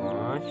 5,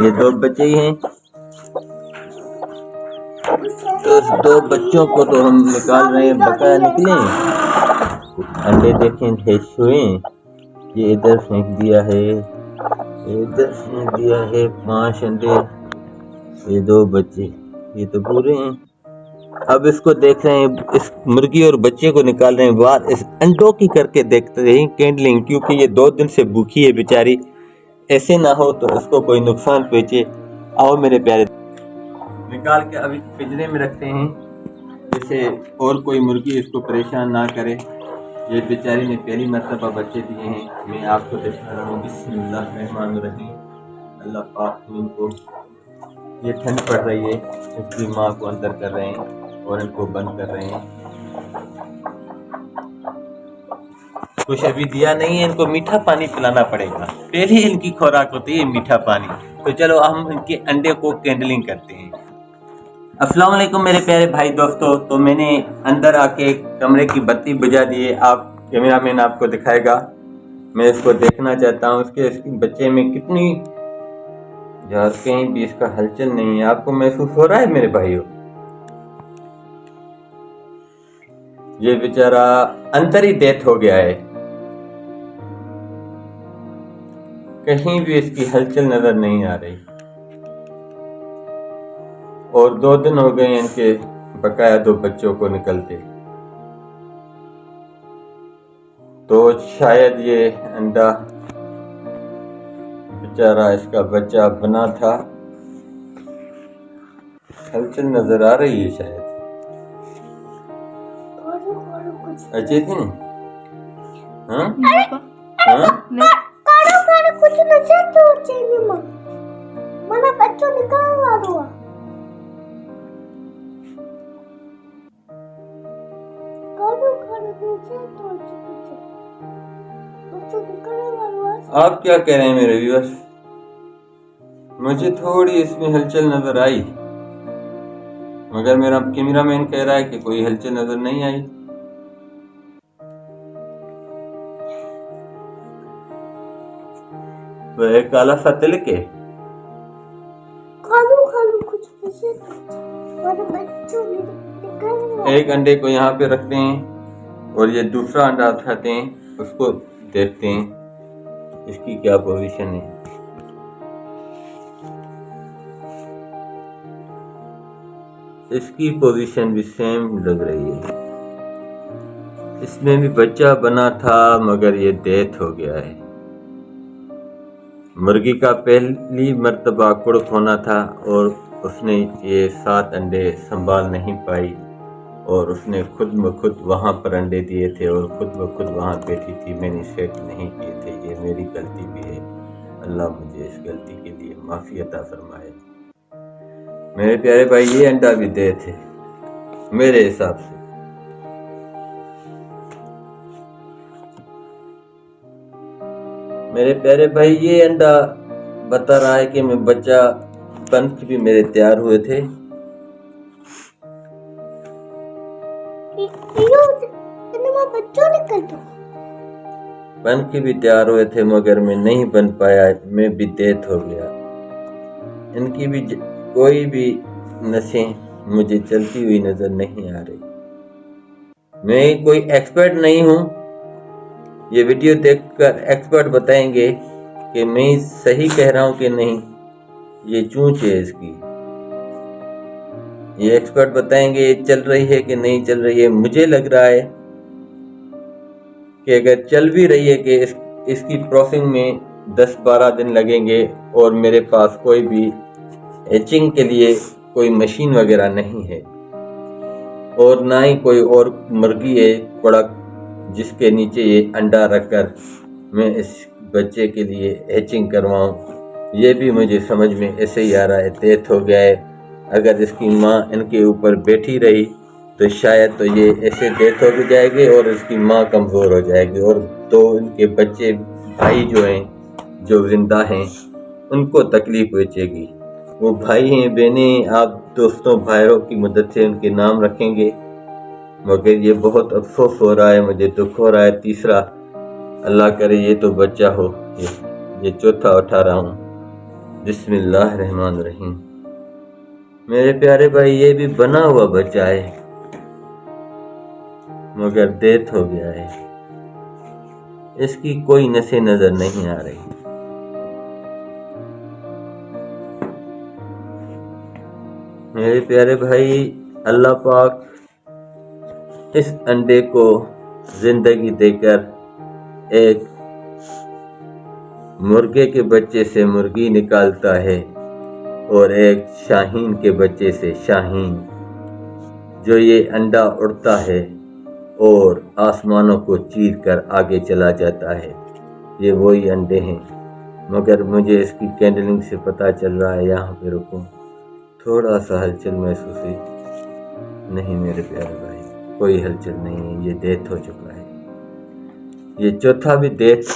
یہ 2 بچے ہی ہیں، تو اس 2 بچوں کو تو ہم نکال رہے ہیں، بقایا نکلے انڈے دیکھیں ہیچ ہوئے، یہ ادھر پھینک دیا ہے، ادھر پھینک دیا ہے 5 انڈے، یہ 2 بچے، یہ تو پورے ہیں۔ اب اس کو دیکھ رہے ہیں، اس مرغی اور بچے کو نکال رہے ہیں باہر، اس انڈوں کی کر کے دیکھتے رہیں کینڈلنگ، کیونکہ یہ 2 دن سے بھوکی ہے بیچاری، ایسے نہ ہو تو اس کو کوئی نقصان پہنچے۔ آؤ میرے پیارے، نکال کے ابھی پنجرے میں رکھتے ہیں، جیسے اور کوئی مرغی اس کو پریشان نہ کرے۔ یہ بیچاری نے پہلی مرتبہ بچے دیے ہیں، میں آپ کو دکھا رہا ہوں۔ بسم اللہ الرحمن الرحیم، اللہ پاک ان کو، یہ ٹھنڈ پڑ رہی ہے، اس کی ماں کو اندر کر رہے ہیں اور ان کو بند کر رہے ہیں۔ کچھ ابھی دیا نہیں ہے، ان کو میٹھا پانی پلانا پڑے گا، پہلے ان کی خوراک ہوتی ہے میٹھا پانی۔ تو چلو ہم ان کے انڈے کو کینڈلنگ کرتے ہیں۔ السلام علیکم میرے پیارے بھائی دوستو، تو میں نے اندر آ کے کمرے کی بتی بجھا دی ہے، آپ کیمرہ مین آپ کو دکھائے گا، میں اس کو دیکھنا چاہتا ہوں اس کے بچے میں کتنی، یار کہیں بھی اس کا ہلچل نہیں ہے، آپ کو محسوس ہو رہا ہے میرے بھائیو؟ یہ بیچارہ اندر ہی ڈیتھ ہو گیا ہے، کہیں بھی اس کی ہلچل نظر نہیں آ رہی، اور 2 دن ہو گئے ان کے بقایا 2 بچوں کو نکلتے، تو شاید یہ انڈا بیچارہ اس کا بچہ بنا تھا، ہلچل نظر آ رہی ہے شاید، اچھے تھے ہاں ہاں کچھ نظر تو چاہیے منا بچوں نکالوا دو، آپ کیا کہہ رہے ہیں میرے ویورز؟ مجھے تھوڑی اس میں ہلچل نظر آئی، مگر میرا کیمرہ مین کہہ رہا ہے کہ کوئی ہلچل نظر نہیں آئی۔ وہ ایک کالا سا تلک ہے، ایک انڈے کو یہاں پہ رکھتے ہیں اور یہ دوسرا انڈا اٹھاتے ہیں، اس کو دیکھتے ہیں اس کی کیا پوزیشن ہے۔ اس کی پوزیشن بھی سیم لگ رہی ہے، اس میں بھی بچہ بنا تھا مگر یہ ڈیتھ ہو گیا ہے۔ مرغی کا پہلی مرتبہ کڑک ہونا تھا اور اس نے یہ 7 انڈے سنبھال نہیں پائی، اور اس نے خود بخود وہاں پر انڈے دیے تھے اور خود بخود وہاں بیٹھی تھی، میں نے سیٹ نہیں کیے تھے، یہ میری غلطی بھی ہے، اللہ مجھے اس غلطی کے لیے معافی عطا فرمائے۔ میرے پیارے بھائی یہ انڈا بھی دے تھے میرے حساب سے، میرے پیارے بھائی یہ انڈا بتا رہا ہے کہ میں بچہ پنکھ بھی میرے تیار ہوئے تھے، پنکھ بھی تیار ہوئے تھے مگر میں نہیں بن پایا، میں بھی ڈیتھ ہو گیا۔ ان کی بھی کوئی بھی نسیں مجھے چلتی ہوئی نظر نہیں آ رہی۔ میں کوئی ایکسپرٹ نہیں ہوں، یہ ویڈیو دیکھ کر ایکسپرٹ بتائیں گے کہ میں صحیح کہہ رہا ہوں کہ نہیں، یہ چونچ ہے اس کی، یہ ایکسپرٹ بتائیں گے یہ چل رہی ہے کہ نہیں چل رہی ہے۔ مجھے لگ رہا ہے کہ اگر چل بھی رہی ہے کہ اس کی پروسیسنگ میں 10-12 دن لگیں گے، اور میرے پاس کوئی بھی ایچنگ کے لیے کوئی مشین وغیرہ نہیں ہے، اور نہ ہی کوئی اور مرغی ہے کڑک جس کے نیچے یہ انڈا رکھ کر میں اس بچے کے لیے ایچنگ کرواؤں، یہ بھی مجھے سمجھ میں ایسے ہی آ رہا ہے، ڈیتھ ہو گیا ہے۔ اگر اس کی ماں ان کے اوپر بیٹھی رہی تو شاید تو یہ ایسے ڈیتھ ہو جائے گی اور اس کی ماں کمزور ہو جائے گی، اور 2 ان کے بچے بھائی جو ہیں جو زندہ ہیں ان کو تکلیف پہنچے گی۔ وہ بھائی ہیں بہنیں، آپ دوستوں بھائیوں کی مدد سے ان کے نام رکھیں گے، مگر یہ بہت افسوس ہو رہا ہے، مجھے دکھ ہو رہا ہے۔ تیسرا اللہ کرے یہ تو بچہ ہو، یہ 4تھا اٹھا رہا ہوں، بسم اللہ الرحمن الرحیم۔ میرے پیارے بھائی یہ بھی بنا ہوا بچہ ہے مگر ڈیتھ ہو گیا ہے، اس کی کوئی نسیں نظر نہیں آ رہی۔ میرے پیارے بھائی اللہ پاک اس انڈے کو زندگی دے کر ایک مرغے کے بچے سے مرغی نکالتا ہے اور ایک شاہین کے بچے سے شاہین، جو یہ انڈا اڑتا ہے اور آسمانوں کو چیر کر آگے چلا جاتا ہے۔ یہ وہی انڈے ہیں، مگر مجھے اس کی کینڈلنگ سے پتہ چل رہا ہے، یہاں پہ رکوں، تھوڑا سا ہلچل محسوس ہے۔ نہیں میرے پیارے بھائی، کوئی ہلچل نہیں ہے، یہ ڈیتھ ہو چکا ہے۔ یہ چوتھا بھی ڈیتھ،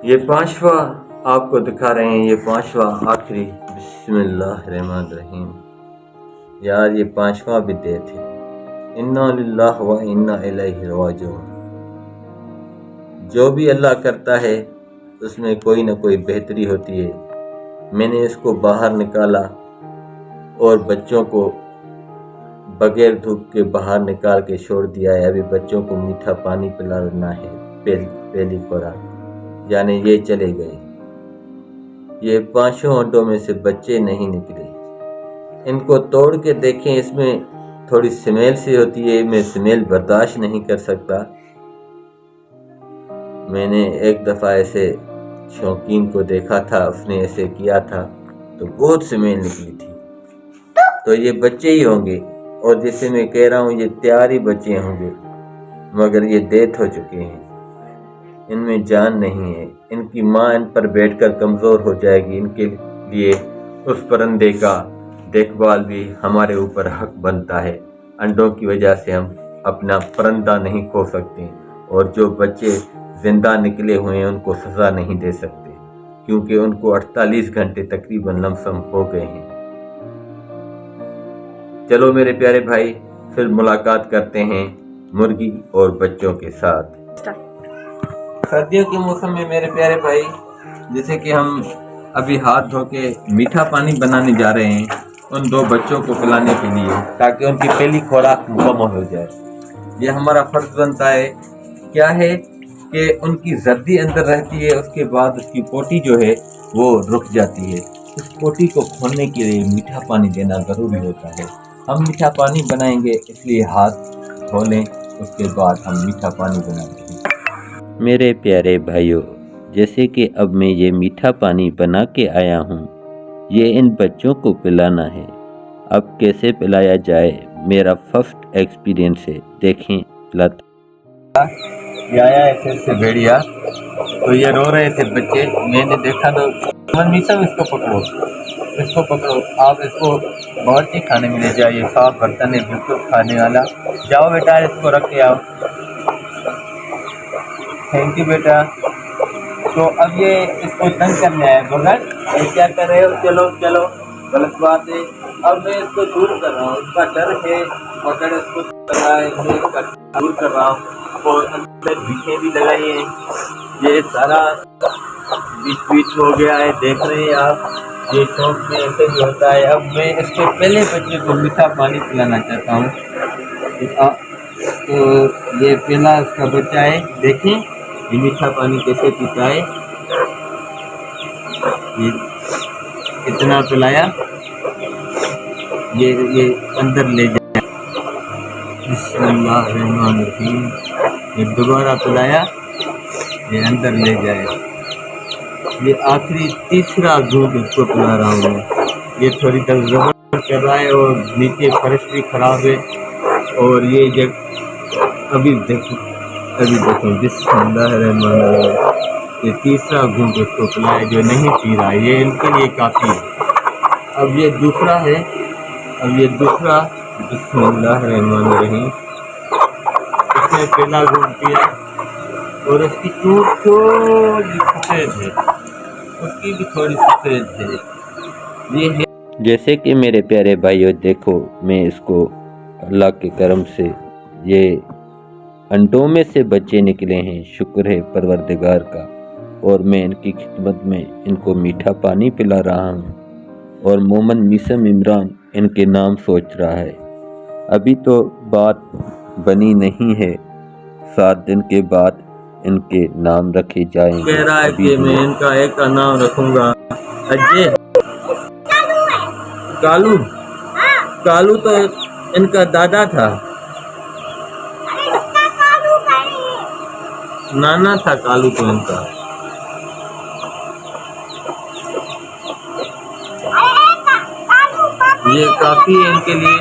یہ پانچواں آپ کو دکھا رہے ہیں، یہ پانچواں آخری۔ بسم اللہ الرحمن الرحیم۔ یار یہ پانچواں بھی ڈیتھ ہے۔ انا للہ و انا الیہ راجعون۔ جو بھی اللہ کرتا ہے اس میں کوئی نہ کوئی بہتری ہوتی ہے۔ میں نے اس کو باہر نکالا اور بچوں کو بغیر دھوپ کے باہر نکال کے چھوڑ دیا ہے۔ ابھی بچوں کو میٹھا پانی پلانا ہے، پہلی خوراک، یعنی یہ چلے گئے۔ یہ پانچوں انڈوں میں سے بچے نہیں نکلے۔ ان کو توڑ کے دیکھیں، اس میں تھوڑی سمیل سی ہوتی ہے، میں سمیل برداشت نہیں کر سکتا۔ میں نے ایک دفعہ ایسے شوقین کو دیکھا تھا، اس نے ایسے کیا تھا تو بہت سمیل نکلی تھی۔ تو یہ بچے ہی ہوں گے، اور جسے میں کہہ رہا ہوں یہ تیار ہی بچے ہوں گے، مگر یہ ڈیتھ ہو چکے ہیں، ان میں جان نہیں ہے۔ ان کی ماں ان پر بیٹھ کر کمزور ہو جائے گی۔ ان کے لیے اس پرندے کا دیکھ بھال بھی ہمارے اوپر حق بنتا ہے۔ انڈوں کی وجہ سے ہم اپنا پرندہ نہیں کھو سکتے، اور جو بچے زندہ نکلے ہوئے ہیں ان کو سزا نہیں دے سکتے، کیونکہ ان کو 48 گھنٹے تقریباً لمسم ہو گئے ہیں۔ چلو میرے پیارے بھائی، پھر ملاقات کرتے ہیں مرغی اور بچوں کے ساتھ۔ سردیوں کے موسم میں میرے پیارے بھائی، جیسے کہ ہم ابھی ہاتھ دھو کے میٹھا پانی بنانے جا رہے ہیں ان دو بچوں کو پلانے کے لیے، تاکہ ان کی پہلی خوراک مکمل ہو جائے۔ یہ ہمارا فرض بنتا ہے۔ کیا ہے کہ ان کی زردی اندر رہتی ہے، اس کے بعد اس کی پوٹی جو ہے وہ رک جاتی ہے۔ اس پوٹی کو کھولنے کے لیے میٹھا پانی دینا ضروری ہوتا ہے۔ ہم میٹھا پانی بنائیں گے، اس لیے ہاتھ دھو لیں، اس کے بعد ہم میٹھا پانی بنائیں گے۔ میرے پیارے بھائیوں، جیسے کہ اب میں یہ میٹھا پانی بنا کے آیا ہوں، یہ ان بچوں کو پلانا ہے۔ اب کیسے پلایا جائے میرا فرسٹ ایکسپیرینس ہے، دیکھیں۔ یہ آیا ہے پھر سے بھیڑیا، تو یہ رو رہے تھے بچے، میں نے دیکھا تو اس کو پکڑو، اس کو پکڑو، آپ اس کو باورچی خانے میں لے جائیے، صاف برتن ہے بالکل کھانے والا۔ جاؤ بیٹا اس کو رکھ کے آؤ۔ تھینک یو بیٹا۔ تو اب یہ اس کو تنگ کرنے آیا، مگر یہ کیا کر رہے ہو؟ چلو چلو، غلط بات ہے۔ اب میں اس کو دور کر رہا ہوں، اس کا ڈر ہے، مگر اس کو کر رہا ہے، میں اس کا دور کر رہا ہوں، اور اندر بیٹھیں بھی لگائی ہیں۔ یہ سارا بیچ ہو گیا ہے، دیکھ رہے ہیں آپ، یہ شوق میں ایسے بھی ہوتا ہے۔ اب میں اس کے پہلے بچے کو میٹھا پانی پلانا چاہتا ہوں۔ تو یہ پہلا اس کا بچہ ہے، دیکھیں یہ میٹھا پانی کیسے پیتا ہے۔ یہ اتنا پلایا، یہ اندر لے جائے۔ بسم اللہ الرحمن الرحیم۔ یہ دوبارہ پلایا، یہ اندر لے جائے۔ یہ آخری تیسرا گھونٹ اس کو پلا رہا ہوں میں۔ یہ تھوڑی دیر زبر کر رہا ہے، اور نیچے فرش بھی خراب ہے، اور یہ جب ابھی دیکھو بسم اللہ الرحمن الرحیم۔ یہ تیسرا گھونٹ اس کو پلایا جو نہیں پی رہا ہے، یہ ان کے لیے کافی ہے۔ اب یہ دوسرا ہے، اب یہ دوسرا، بسم اللہ الرحمن الرحیم۔ اس نے پہلا گھونٹ پیا، اور اس کی چونچ تھوڑی سفید ہے، اس کی بھی تھوڑی سفید ہے۔ یہ ہے جیسے کہ میرے پیارے بھائیو، دیکھو میں اس کو اللہ کے کرم سے یہ انڈوں میں سے بچے نکلے ہیں، شکر ہے پروردگار کا، اور میں ان کی خدمت میں ان کو میٹھا پانی پلا رہا ہوں، اور مومن میثم عمران ان کے نام سوچ رہا ہے۔ ابھی تو بات بنی نہیں ہے، 7 دن کے بعد ان کے نام رکھے جائیں گے۔ کہہ رہا ہے کہ میں ان کا ایک کا نام رکھوں گا اجے۔ کالو؟ کالو تو ان کا دادا تھا، نانا تھا کالو تو ان کا۔ یہ کافی ہے ان کے لیے،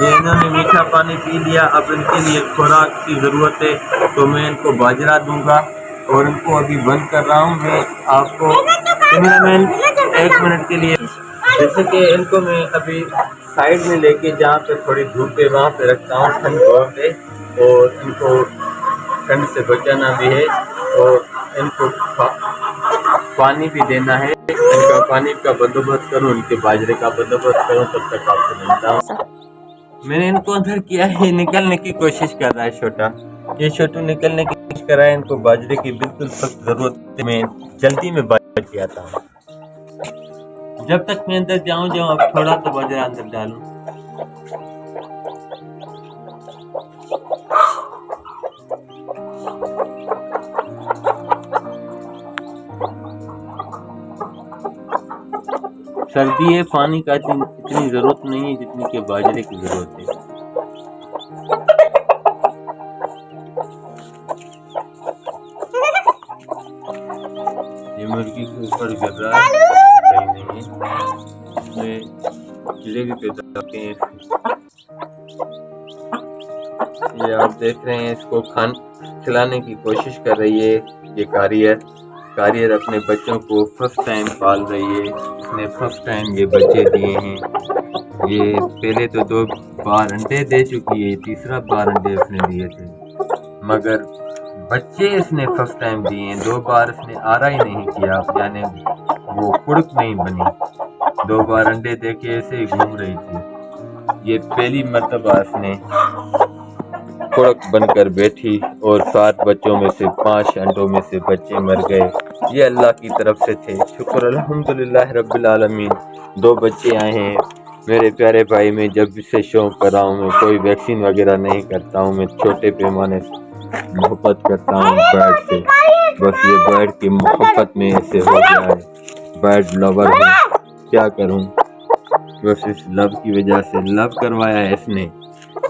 یہ انہوں نے میٹھا پانی پی لیا، اب ان کے لیے خوراک کی ضرورت ہے، تو میں ان کو باجرہ دوں گا، اور ان کو ابھی بند کر رہا ہوں۔ میں آپ کو کیمرہ مین 1 منٹ کے لیے، جیسے کہ ان کو میں ابھی سائڈ میں لے کے جہاں پہ تھوڑی دھوپ ہے وہاں پہ رکھتا ہوں، ٹھنڈ بہت ہے، اور ان کو ٹھنڈ سے بچانا بھی ہے، اور ان کو پانی بھی دینا ہے۔ ان کا پانی کا بندوبست کروں، ان کے باجرے کا بندوبست کروں، تب تک آپ سے ملتا ہوں۔ میں نے ان کو اندر کیا ہے، نکلنے کی کوشش کر رہا ہے چھوٹا، یہ چھوٹو نکلنے کی کوشش کر رہا ہے، ان کو باجرے کی بالکل سخت ضرورت ہے، میں جلدی میں باجرہ کیا آتا ہوں۔ جب تک میں اندر جاؤں اب تھوڑا تو باجرہ اندر ڈالوں۔ سردی ہے، پانی کا اتنی ضرورت نہیں ہے جتنی کہ باجرے کی ضرورت ہے۔ یہ مرغی کے اوپر گر رہا ہے، صحیح نہیں ہے، اس میں کیڑے بھی پیدا ہوتے ہیں۔ یہ آپ دیکھ رہے ہیں، اس کو کھلانے کی کوشش کر رہی ہے یہ کاریئر اپنے بچوں کو فرسٹ ٹائم پال رہی ہے، اس نے فرسٹ ٹائم یہ بچے دیے ہیں۔ یہ پہلے تو 2 بار انڈے دے چکی ہے، تیسرا بار انڈے اس نے دیے تھے، مگر بچے اس نے فرسٹ ٹائم دیے ہیں، 2 بار اس نے آرا ہی نہیں کیا، یعنی وہ کڑک نہیں بنی، 2 بار انڈے دے کے ایسے ہی گھوم رہی تھی۔ یہ پہلی مرتبہ اس نے کڑک بن کر بیٹھی، اور 7 بچوں میں سے 5 انڈوں میں سے بچے مر گئے، یہ اللہ کی طرف سے تھے۔ شکر الحمدللہ رب العالمین، 2 بچے آئے ہیں۔ میرے پیارے بھائی، میں جب سے شوق کر رہا ہوں، میں کوئی ویکسین وغیرہ نہیں کرتا ہوں، میں چھوٹے پیمانے سے محبت کرتا ہوں برڈ سے، بس یہ برڈ کی محبت میں ایسے ہو گیا ہے، برڈ لور ہے، کیا کروں، بس اس لو کی وجہ سے لو کروایا ہے اس نے۔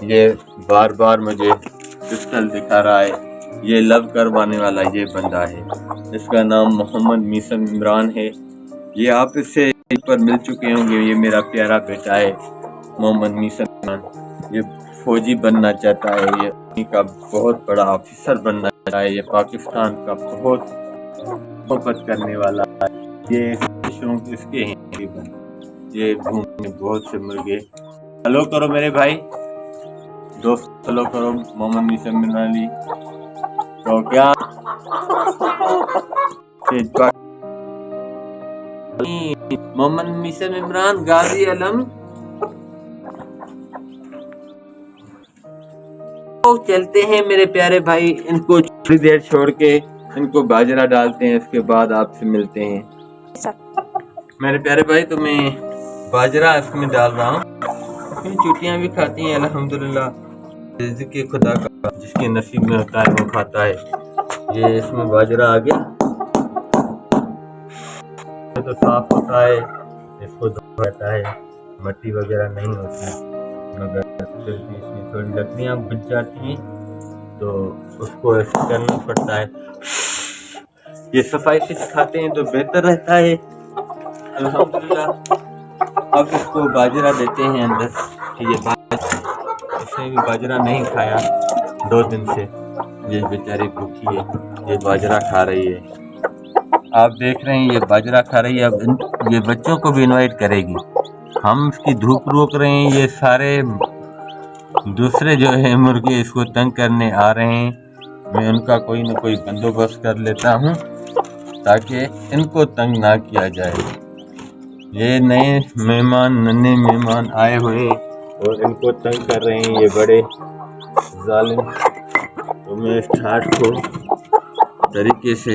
یہ بار بار مجھے پسٹل دکھا رہا ہے، یہ لو کروانے والا یہ بندہ ہے، اس کا نام محمد میثم عمران ہے۔ یہ آپ اس سے پر مل چکے ہوں گے، یہ میرا پیارا بیٹا ہے محمد میثم عمران، یہ فوجی بننا چاہتا ہے، یہ آرمی کا بہت بڑا آفیسر بننا چاہتا ہے، یہ پاکستان کا بہت محبت کرنے والا ہے، یہ شوق اس کے ہیں، یہ گھومنے بہت سے مرغے۔ ہلو کرو میرے بھائی دوست، ہلو کرو محمد میثم عمران علی تو کیا محمد میثم عمران غازی علم چلتے ہیں میرے پیارے بھائی، ان کو تھوڑی دیر چھوڑ کے ان کو باجرہ ڈالتے ہیں، اس کے بعد آپ سے ملتے ہیں میرے پیارے بھائی۔ تو میں باجرہ اس میں ڈال رہا ہوں، چوٹیاں بھی کھاتی ہیں الحمدللہ، رزق خدا کا جس کے نصیب میں ہوتا ہے وہ کھاتا ہے۔ یہ اس میں باجرہ آ گیا تو صاف ہوتا ہے، اس کو دھویا جاتا ہے، مٹی وغیرہ نہیں ہوتی، مگر پھر بھی اس میں تھوڑی لکڑیاں بچ جاتی ہیں تو اس کو ایسے کرنا پڑتا ہے۔ یہ صفائی سے کھاتے ہیں تو بہتر رہتا ہے الحمدللہ۔ اب اس کو باجرہ دیتے ہیں اندر، یہ اس نے بھی باجرہ نہیں کھایا 2 دن سے، یہ بیچاری بھوکی ہے، یہ باجرہ کھا رہی ہے، آپ دیکھ رہے ہیں یہ باجرہ کھا رہی ہے۔ اب یہ بچوں کو بھی انوائٹ کرے گی، ہم اس کی دھوپ روک رہے ہیں، یہ سارے دوسرے جو ہے مرغے اس کو تنگ کرنے آ رہے ہیں، میں ان کا کوئی نہ کوئی بندوبست کر لیتا ہوں تاکہ ان کو تنگ نہ کیا جائے۔ یہ نئے مہمان آئے ہوئے اور ان کو تنگ کر رہے ہیں یہ بڑے ظالم، تو میں اس ٹھاٹ کو طریقے سے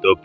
2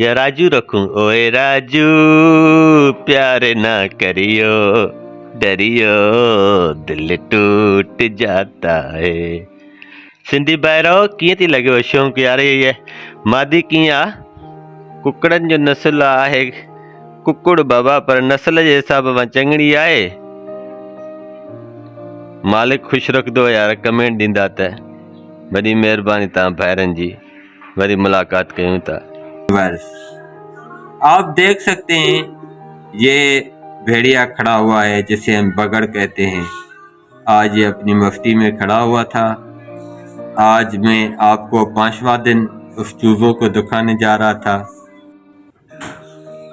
یا راجو رکھوں؟ اوے راجو پیار نہ کریو ڈریو دل ٹوٹ جاتا ہے. سندھی بائرو کیئں تھی لڳو شوق یار؟ یہ مادی کیئں آ؟ ککڑن جو نسل ہے ککڑ بابا، پر نسل جے حساب میں چنگڑی آئے. مالک خوش رکھ دو یار. کمنٹ ڈیندا تے بڑی مہربانی تاں بھائرن جی. وری ملاقات کیوں تا. آپ دیکھ سکتے ہیں یہ بھیڑیا کھڑا ہوا ہے جسے ہم بگڑ کہتے ہیں. آج یہ اپنی مفتی میں کھڑا ہوا تھا. آج میں آپ کو 5واں دن اس چوزوں کو دکھانے جا رہا تھا.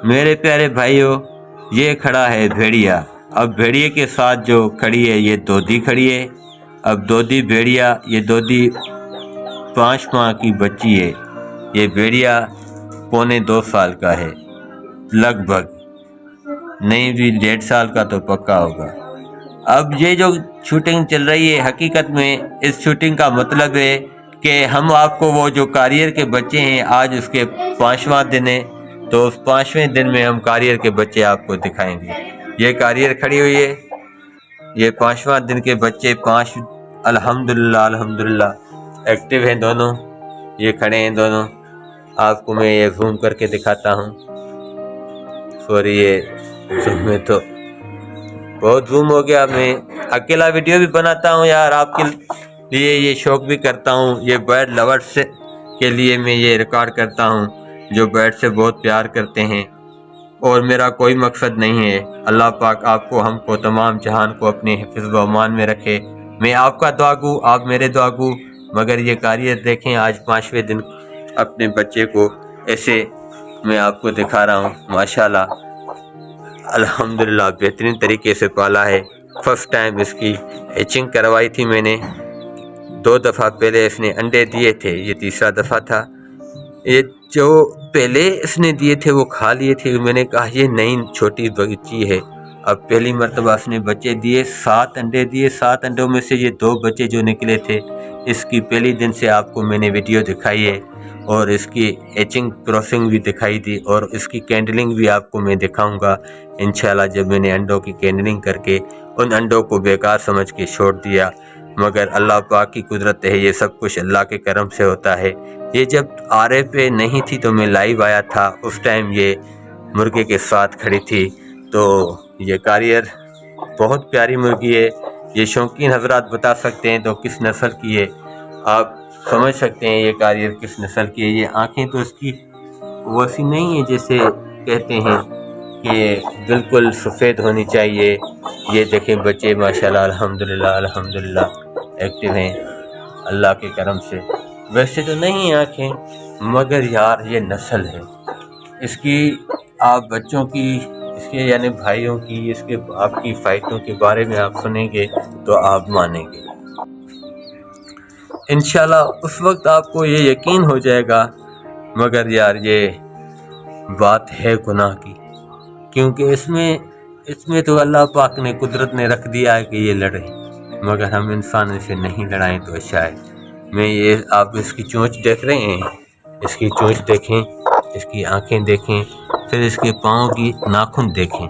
میرے پیارے بھائیوں، یہ کھڑا ہے بھیڑیا. اب بھیڑیے کے ساتھ جو کھڑی ہے یہ دودھی کھڑی ہے. اب دودھی بھیڑیا، یہ دودھی 5 ماہ کی بچی ہے. یہ بھیڑیا پونے 2 سال کا ہے لگ بھگ، نہیں بھی 1.5 سال کا تو پکا ہوگا. اب یہ جو شوٹنگ چل رہی ہے، حقیقت میں اس شوٹنگ کا مطلب ہے کہ ہم آپ کو وہ جو کاریئر کے بچے ہیں، آج اس کے 5واں دن ہے، تو اس 5ویں دن میں ہم کاریئر کے بچے آپ کو دکھائیں گے. یہ کاریئر کھڑی ہوئی ہے، یہ 5واں دن کے بچے 5 الحمدللہ ایکٹیو ہیں دونوں. یہ کھڑے ہیں دونوں. آپ کو میں یہ زوم کر کے دکھاتا ہوں. سوری، یہ زوم میں تو بہت زوم ہو گیا. میں اکیلا ویڈیو بھی بناتا ہوں یار، آپ کے لیے یہ شوق بھی کرتا ہوں. یہ برڈ لورز کے لیے میں یہ ریکارڈ کرتا ہوں جو برڈ سے بہت پیار کرتے ہیں. اور میرا کوئی مقصد نہیں ہے. اللہ پاک آپ کو، ہم کو، تمام جہان کو اپنے حفظ و امان میں رکھے. میں آپ کا دعا گو، آپ میرے دعا گو. مگر یہ کاریئر دیکھیں، آج 5ویں دن اپنے بچے کو ایسے میں آپ کو دکھا رہا ہوں. ماشاءاللہ الحمدللہ بہترین طریقے سے پالا ہے. فرسٹ ٹائم اس کی ہیچنگ کروائی تھی میں نے. 2 دفعہ پہلے اس نے انڈے دیے تھے، یہ تیسرا دفعہ تھا. یہ جو پہلے اس نے دیے تھے وہ کھا لیے تھے. میں نے کہا یہ نئی چھوٹی بچی ہے. اب پہلی مرتبہ اس نے بچے دیے، 7 انڈے دیے. 7 انڈوں میں سے یہ 2 بچے جو نکلے تھے. اس کی پہلی دن سے آپ کو میں نے ویڈیو دکھائی ہے اور اس کی ہیچنگ پروسیسنگ بھی دکھائی تھی، اور اس کی کینڈلنگ بھی آپ کو میں دکھاؤں گا انشاءاللہ. جب میں نے انڈوں کی کینڈلنگ کر کے ان انڈوں کو بیکار سمجھ کے چھوڑ دیا، مگر اللہ پاک کی قدرت ہے، یہ سب کچھ اللہ کے کرم سے ہوتا ہے. یہ جب آرے پہ نہیں تھی تو میں لائیو آیا تھا، اس ٹائم یہ مرغے کے ساتھ کھڑی تھی. تو یہ کاریئر بہت پیاری مرغی ہے. یہ شوقین حضرات بتا سکتے ہیں تو کس نسل کی ہے، آپ سمجھ سکتے ہیں یہ کاریئر کس نسل کی ہے. یہ آنکھیں تو اس کی ویسی نہیں ہیں جیسے کہتے ہیں کہ بالکل سفید ہونی چاہیے. یہ دیکھیں بچے ماشاءاللہ الحمدللہ ایکٹیو ہیں اللہ کے کرم سے. ویسے تو نہیں آنکھیں، مگر یار یہ نسل ہے اس کی. آپ بچوں کی، اس کے یعنی بھائیوں کی، اس کے باپ کی فائٹوں کے بارے میں آپ سنیں گے تو آپ مانیں گے انشاءاللہ. اس وقت آپ کو یہ یقین ہو جائے گا. مگر یار یہ بات ہے گناہ کی، کیونکہ اس میں تو اللہ پاک نے، قدرت نے رکھ دیا ہے کہ یہ لڑے، مگر ہم انسان اسے نہیں لڑائیں تو شاید. میں یہ آپ اس کی چونچ دیکھ رہے ہیں، اس کی چونچ دیکھیں، اس کی آنکھیں دیکھیں، پھر اس کے پاؤں کی ناخن دیکھیں،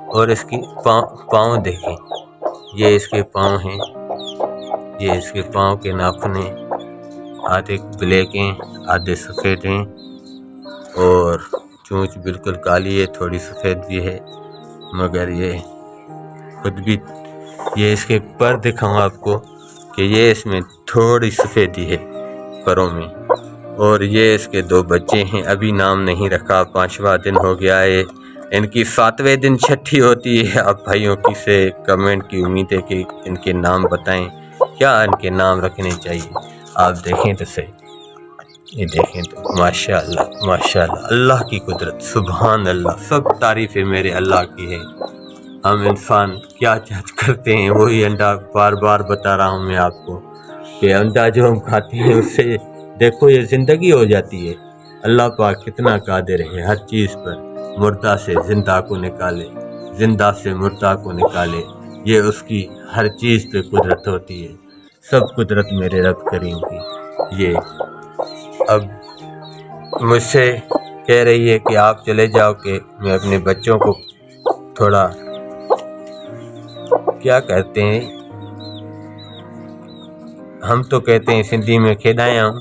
اور اس کی پاؤں دیکھیں. یہ اس کے پاؤں ہیں، یہ اس کے پاؤں کے ناخن ہیں. آدھے بلیک ہیں، آدھے سفید ہیں، اور چونچ بالکل کالی ہے، تھوڑی سفید بھی ہے. مگر یہ خود بھی، یہ اس کے پر دکھاؤں آپ کو کہ یہ اس میں تھوڑی سفیدی ہے پروں میں. اور یہ اس کے 2 بچے ہیں. ابھی نام نہیں رکھا، 5واں دن ہو گیا ہے. ان کی 7ویں دن چھٹی ہوتی ہے. اب بھائیوں کی سے کمنٹ کی امید ہے کہ ان کے نام بتائیں، کیا ان کے نام رکھنے چاہیے. آپ دیکھیں تو صحیح، یہ دیکھیں تو ماشاءاللہ اللہ کی قدرت، سبحان اللہ. سب تعریفیں میرے اللہ کی ہے. ہم انسان کیا جج کرتے ہیں. وہی انڈا بار بار بتا رہا ہوں میں آپ کو کہ انڈا جو ہم کھاتے ہیں اس سے دیکھو یہ زندگی ہو جاتی ہے. اللہ پاک کتنا قادر ہے ہر چیز پر. مردہ سے زندہ کو نکالے، زندہ سے مردہ کو نکالے. یہ اس کی ہر چیز پہ قدرت ہوتی ہے. سب قدرت میرے رب کریم کی. یہ اب مجھ سے کہہ رہی ہے کہ آپ چلے جاؤ کہ میں اپنے بچوں کو تھوڑا کیا کہتے ہیں، ہم تو کہتے ہیں سندھی میں کھیڈایا ہوں،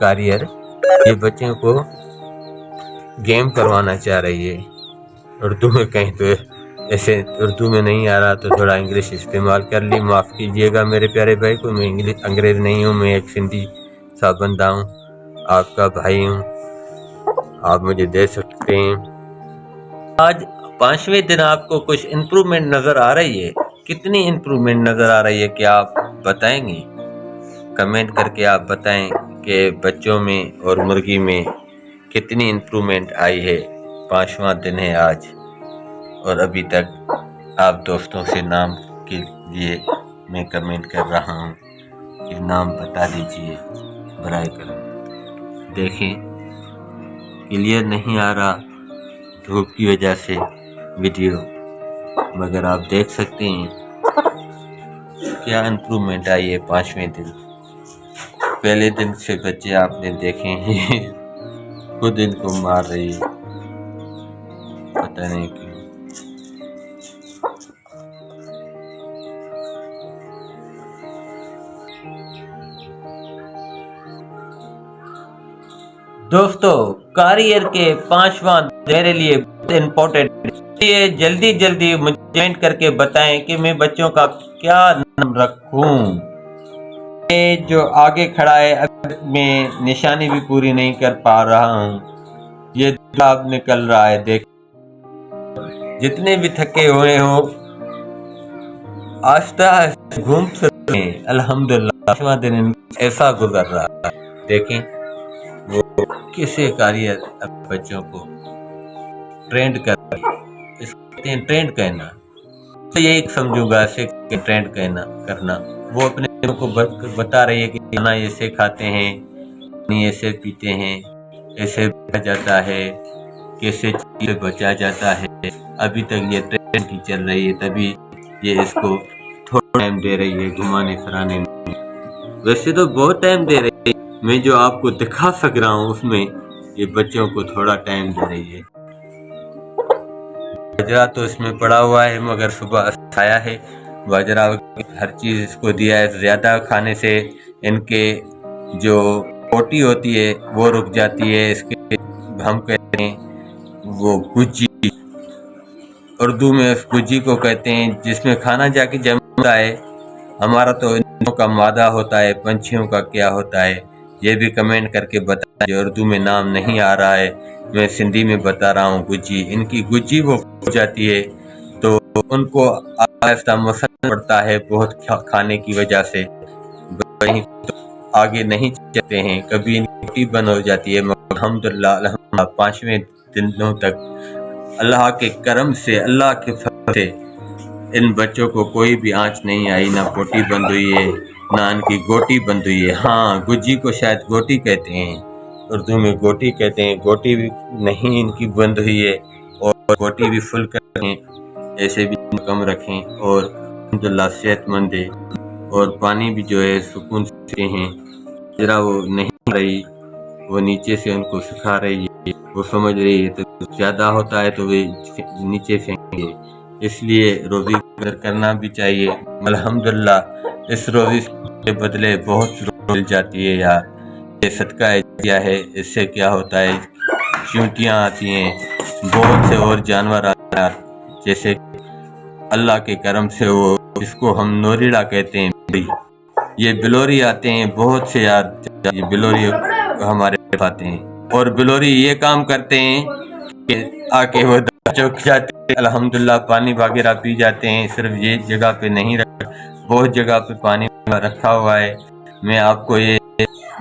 کاریئر، یہ بچوں کو گیم کروانا چاہ رہی ہے۔ اردو میں کہیں تو ایسے اردو میں نہیں آ رہا تو تھوڑا انگلش استعمال کر لی، معاف کیجیے گا میرے پیارے بھائی کو، میں انگریز نہیں ہوں، میں ایک سندھی سا بندہ ہوں، آپ کا بھائی ہوں، آپ مجھے دے سکتے ہیں۔ آج 5ویں دن آپ کو کچھ امپرومنٹ نظر آ رہی ہے؟ کتنی امپرومنٹ نظر آ رہی ہے کہ آپ بتائیں گے؟ کمنٹ کر کے آپ بتائیں کہ بچوں میں اور مرغی میں کتنی امپرومنٹ آئی ہے۔ 5واں دن ہے آج، اور ابھی تک آپ دوستوں سے نام کے لیے میں کمنٹ کر رہا ہوں کہ نام بتا دیجئے برائے کرم۔ دیکھیں کلیئر نہیں آ رہا دھوپ کی وجہ سے ویڈیو، مگر آپ دیکھ سکتے ہیں کیا امپرومنٹ آئی ہے 5ویں دن۔ پہلے دن سے بچے آپ نے دیکھے ہیں خود ان کو مار رہی ہے، پتہ نہیں کیوں۔ دوستو کاریئر کے 5واں میرے لیے بہت امپورٹنٹ، یہ جلدی جلدی مجھے کمنٹ کر کے بتائیں کہ میں بچوں کا کیا نام رکھوں۔ یہ جو آگے کھڑا ہے اب میں نشانی بھی پوری نہیں کر پا رہا ہوں، یہ دماغ نکل رہا ہے۔ دیکھ جتنے بھی تھکے ہوئے ہوں آہستہ آہستہ گھوم سکتے ہیں۔ الحمدللہ 5واں دن ایسا گزر رہا ہے، دیکھیں وہ کیسے کاریئر بچوں کو ٹرینڈ کر رہی ہے، اس کو کہتے ہیں ٹرینڈ کہنا، تو یہی سمجھوں گا ایسے ٹرینڈ کرنا۔ وہ اپنے کو بتا رہی ہے کہ کھانا ایسے کھاتے ہیں، پانی ایسے پیتے ہیں، ایسے بچا جاتا ہے، کیسے چیز بچا جاتا ہے۔ ابھی تک یہ ٹرینڈ کی چل رہی ہے، تبھی یہ اس کو تھوڑا ٹائم دے رہی ہے گھمانے پھرانے میں۔ ویسے تو بہت ٹائم دے رہی ہے، میں جو آپ کو دکھا سک رہا ہوں اس میں یہ بچوں کو تھوڑا ٹائم دے رہی ہے۔ باجرہ تو اس میں پڑا ہوا ہے، مگر صبح کھایا ہے باجرہ، ہر چیز اس کو دیا ہے۔ زیادہ کھانے سے ان کے جو بوٹی ہوتی ہے وہ رک جاتی ہے، اس کے ہم کہتے ہیں وہ گجی، اردو میں اس گجی کو کہتے ہیں، جس میں کھانا جا کے جمتا ہے۔ ہمارا تو انوں کا مادہ ہوتا ہے، پنچھیوں کا کیا ہوتا ہے، یہ بھی کمنٹ کر کے بتائیں۔ جو اردو میں نام نہیں آ رہا ہے میں سندھی میں بتا رہا ہوں، گجی، ان کی گجی وہ ہو جاتی ہے تو ان کو آہستہ مسئلہ پڑتا ہے بہت کھانے کی وجہ سے، وہیں تو آگے نہیں چلتے ہیں، کبھی ان کی روٹی بند ہو جاتی ہے۔ الحمدللہ 5ویں دنوں تک اللہ کے کرم سے، اللہ کے فضل سے ان بچوں کو کوئی بھی آنچ نہیں آئی، نہ پوٹی بند ہوئی ہے نہ ان کی گوٹی بند ہوئی ہے۔ ہاں گجی کو شاید گوٹی کہتے ہیں، اردو میں گوٹی کہتے ہیں، گوٹی بھی نہیں ان کی بند ہوئی ہے، اور گوٹی بھی فل کریں، ایسے بھی کم رکھیں، اور الحمدللہ صحت مند ہے، اور پانی بھی جو ہے سکون سے ہیں۔ ذرا وہ نہیں رہی، وہ نیچے سے ان کو سکھا رہی ہے، وہ سمجھ رہی ہے تو زیادہ ہوتا ہے تو وہ نیچے پھینکیں گے، اس لیے روزی قدر کرنا بھی چاہیے۔ الحمدللہ اس روزی کے بدلے بہت روزی مل جاتی ہے یار، یہ صدقہ جاریہ ہے، اس سے کیا ہوتا ہے چونٹیاں آتی ہیں، بہت سے اور جانور آتے ہیں، جیسے اللہ کے کرم سے وہ جس کو ہم نوریڑا کہتے ہیں، یہ بلوری آتے ہیں بہت سے یار، یہ بلوری ہمارے آتے ہیں، اور بلوری یہ کام کرتے ہیں کہ آ کے وہ چوک جاتے ہیں، الحمدللہ پانی وغیرہ پی جاتے ہیں۔ صرف یہ جگہ پہ نہیں رکھا، بہت جگہ پہ پانی رکھا ہوا ہے۔ میں آپ کو یہ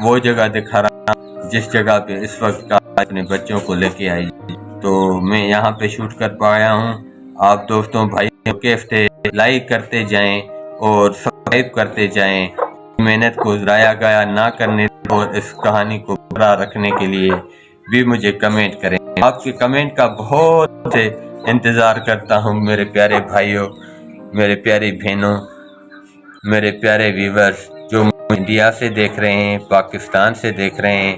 وہ جگہ دکھا رہا ہوں جس جگہ پہ اس وقت اپنے بچوں کو لے کے آئی، تو میں یہاں پہ شوٹ کر پایا ہوں۔ آپ دوستوں بھائیوں کے ہفتے لائک کرتے جائیں اور سبسکرائب کرتے جائیں، محنت کو ضائع گیا نہ کرنے، اور اس کہانی کو برا رکھنے کے لیے بھی مجھے کمنٹ کریں۔ آپ کے کمنٹ کا بہت سے انتظار کرتا ہوں میرے پیارے بھائیوں، میرے پیاری بہنوں، میرے پیارے ویورز جو انڈیا سے دیکھ رہے ہیں، پاکستان سے دیکھ رہے ہیں،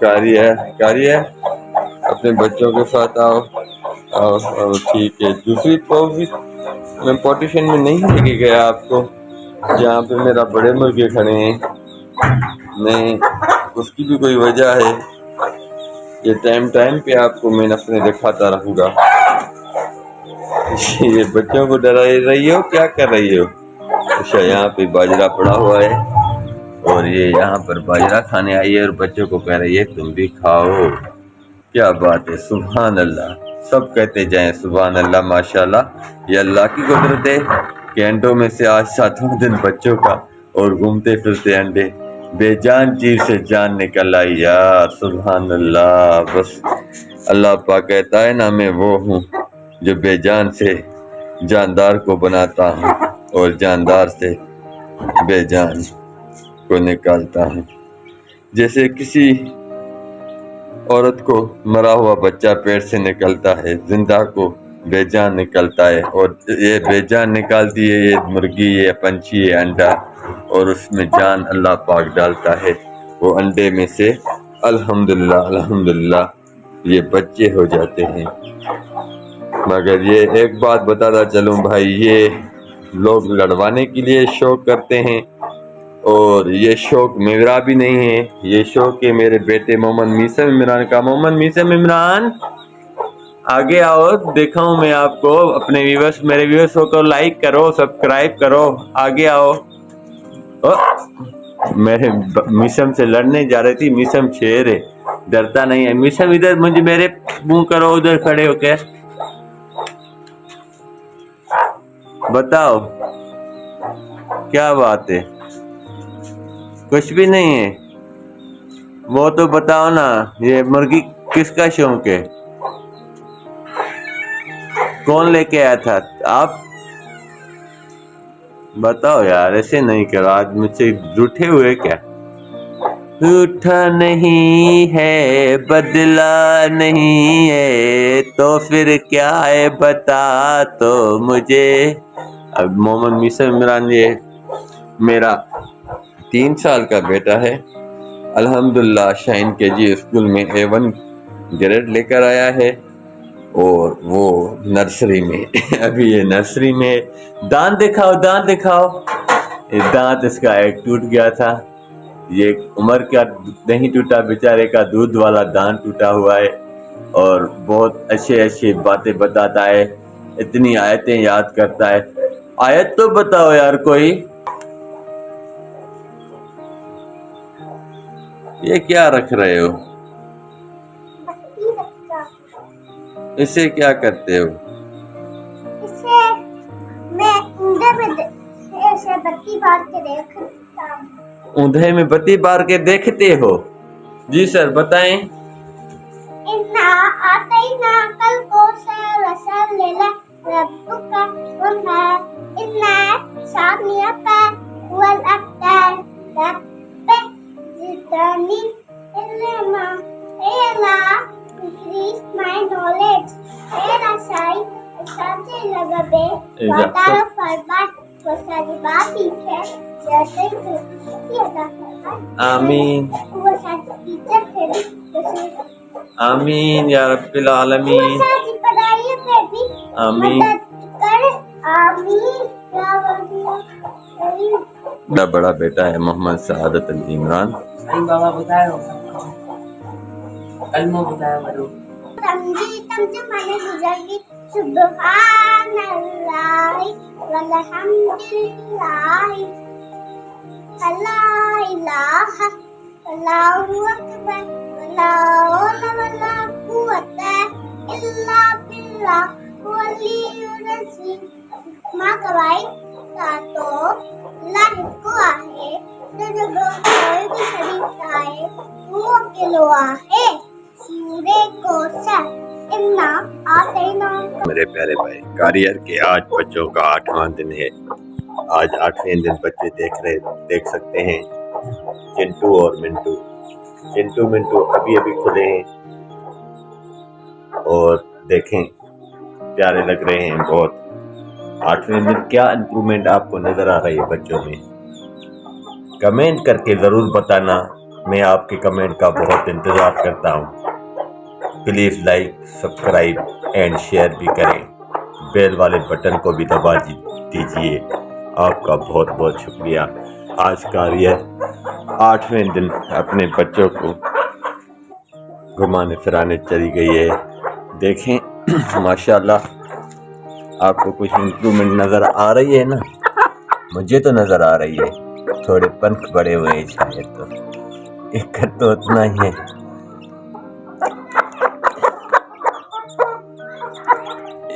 کاری ہے اپنے بچوں کے ساتھ آؤ آؤ آؤ ٹھیک ہے. دوسری تو بھی میں پارٹیشن میں نہیں لے کے گیا آپ کو، جہاں پہ میرا بڑے مرغے کھڑے ہیں. میں اس کی بھی کوئی وجہ ہے، یہ ٹائم پہ آپ کو میں اپنے دکھاتا رہوں گا. یہ بچوں کو ڈرا رہی ہو، کیا کر رہی ہو؟ اچھا یہاں پہ باجرہ پڑا ہوا ہے اور یہ یہاں پر باجرہ کھانے آئی ہے اور بچوں کو کہہ رہی ہے تم بھی کھاؤ. کیا بات ہے، سبحان اللہ. سب کہتے جائیں سبحان اللہ، ماشاءاللہ. یہ اللہ کی قدرت ہے کہ انڈوں میں سے آج 7واں دن بچوں کا اور گھومتے پھرتے انڈے. بے جان چیز سے جان نکل آئی یار، سبحان اللہ. بس اللہ پاک کہتا ہے نا میں وہ ہوں جو بے جان سے جاندار کو بناتا ہوں اور جاندار سے بے جان کو نکالتا ہوں. جیسے کسی عورت کو مرا ہوا بچہ پیٹ سے نکلتا ہے، زندہ کو بے جان نکلتا ہے، اور یہ بے جان نکالتی ہے یہ مرغی، یہ پنچھی، یہ انڈا، اور اس میں جان اللہ پاک ڈالتا ہے. وہ انڈے میں سے الحمدللہ یہ بچے ہو جاتے ہیں. مگر یہ ایک بات بتاتا چلوں بھائی، یہ لوگ لڑوانے کے لیے شوق کرتے ہیں اور یہ شوق میرا بھی نہیں ہے. یہ شوق ہے میرے بیٹے محمد میثم عمران کا. محمد میثم عمران آگے آؤ، دکھاؤں میں آپ کو. اپنے ویورز، میرے ویورز کو لائک کرو، سبسکرائب کرو، آگے آؤ. میرے میثم سے لڑنے جا رہی تھی. میثم شیر ہے، ڈرتا نہیں ہے. میثم ادھر مجھے میرے منہ کرو، ادھر کھڑے ہو کے بتاؤ کیا بات ہے. کچھ بھی نہیں ہے. وہ تو بتاؤ نا، یہ مرغی کس کا شوق ہے؟ کون لے کے آیا تھا؟ آپ بتاؤ یار، ایسے نہیں کرو. آج مجھ سے روٹھے ہوئے کیا؟ روٹھا نہیں ہے، بدلا نہیں ہے، تو پھر کیا ہے بتا تو مجھے. اب محمد میثم عمران یہ میرا 3 سال کا بیٹا ہے. الحمدللہ شائن کے جی اسکول میں A1 گریڈ لے کر آیا ہے، اور وہ نرسری میں ابھی یہ نرسری میں. دانت دکھاؤ، دانت دکھاؤ. یہ دانت اس کا ایک ٹوٹ گیا تھا. یہ عمر کا نہیں ٹوٹا، بیچارے کا دودھ والا دانت ٹوٹا ہوا ہے. اور بہت اچھے باتیں بتاتا ہے، اتنی آیتیں یاد کرتا ہے. آیت تو بتاؤ یار کوئی. یہ کیا رکھ رہے ہو؟ اسے کیا کرتے ہو؟ اسے میں اندھے میں ایسے بتی بار کے دیکھتا ہوں. اندھے میں بتی بار کے دیکھتے ہو؟ جی سر بتائیں. انا آتینا کل کوثر وصلی ربک وانحر ان شانئک هو الابتر. رب زدنی علما. اے اللہ increase my knowledge. اے رسائی ساتھی لگبے باتارا فرمات وساری باتی ہے جیسے تو کی ادا فرمائے. آمین وہ ساتھی ٹیچر تھے بھی آمین یا رب العالمین. وہ ساتھی پڑھائی پہ بھی آمین. مدد کر. آمین یا رب العالمین. میرا بڑا بیٹا ہے محمد سعادت علی عمران. بابا بتایا کلمہ بتایا کرو. تمجمانے گزر گئی. سبحان اللہ والحمد للہ لا الہ اللہ اکبر ولا حول ولا قوت الا باللہ العلی العظیم. ماں گواہی کا تو اللہ کو آہے جو کوئی بھی شریف آئے وہ کلو آہے. سورہ کوثر انا آتینا. میرے پیارے بھائی کاریئر کے آج بچوں کا 8واں دن ہے. آج 8ویں دن بچے دیکھ سکتے ہیں چنٹو اور منٹو. چنٹو منٹو ابھی کھلے ہیں اور دیکھیں پیارے لگ رہے ہیں بہت. 8ویں دن کیا امپرومنٹ آپ کو نظر آ رہی ہے بچوں میں؟ کمنٹ کر کے ضرور بتانا میں آپ کے کمنٹ کا بہت انتظار کرتا ہوں. Please like subscribe and share بھی کریں. بیل والے بٹن کو بھی دبا دیجیے. آپ کا بہت بہت شکریہ. آج کاریہ 8ویں دن اپنے بچوں کو گھمانے پھرانے چلی گئی ہے. دیکھیں ماشاءاللہ آپ کو کچھ امپرومنٹ نظر آ رہی ہے نا؟ مجھے تو نظر آ رہی ہے. تھوڑے پنکھ بڑے ہوئے ہیں شاید, تو ایک تو اتنا ہی ہے.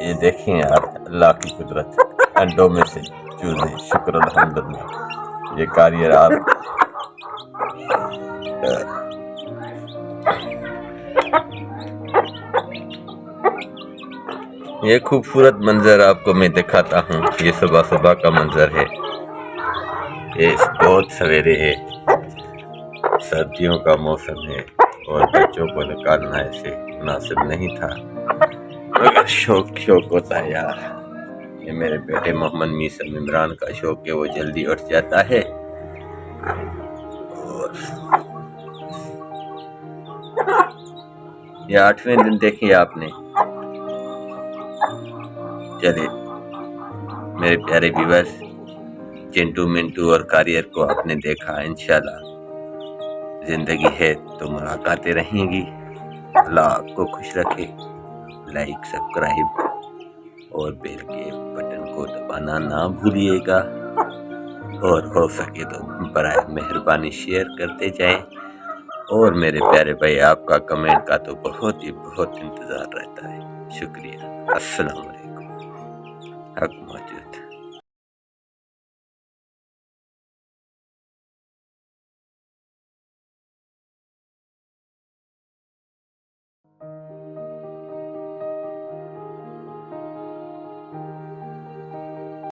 یہ دیکھیں یار, اللہ کی قدرت, انڈوں میں سے چوزے. شکر الحمدللہ. یہ کاریہ آپ یہ خوبصورت منظر آپ کو میں دکھاتا ہوں. یہ صبح صبح کا منظر ہے. یہ بہت سویرے ہے, سردیوں کا موسم ہے, اور بچوں کو نکالنا ایسے مناسب نہیں تھا, مگر شوق ہوتا ہے یار. یہ میرے بیٹے محمد میثم عمران کا شوق ہے, وہ جلدی اٹھ جاتا ہے. اور یہ 8ویں دن دیکھیں آپ نے. چلے میرے پیارے ویورز, چنٹو منٹو اور کاریئر کو آپ نے دیکھا. انشاءاللہ زندگی ہے تو ملاقاتیں رہیں گی. اللہ آپ کو خوش رکھے. لائک سبسکرائب اور بیل کے بٹن کو دبانا نہ بھولیے گا, اور ہو سکے تو برائے مہربانی شیئر کرتے جائیں. اور میرے پیارے بھائی, آپ کا کمنٹ کا تو بہت انتظار رہتا ہے. شکریہ. السلام علیکم. حق موجود.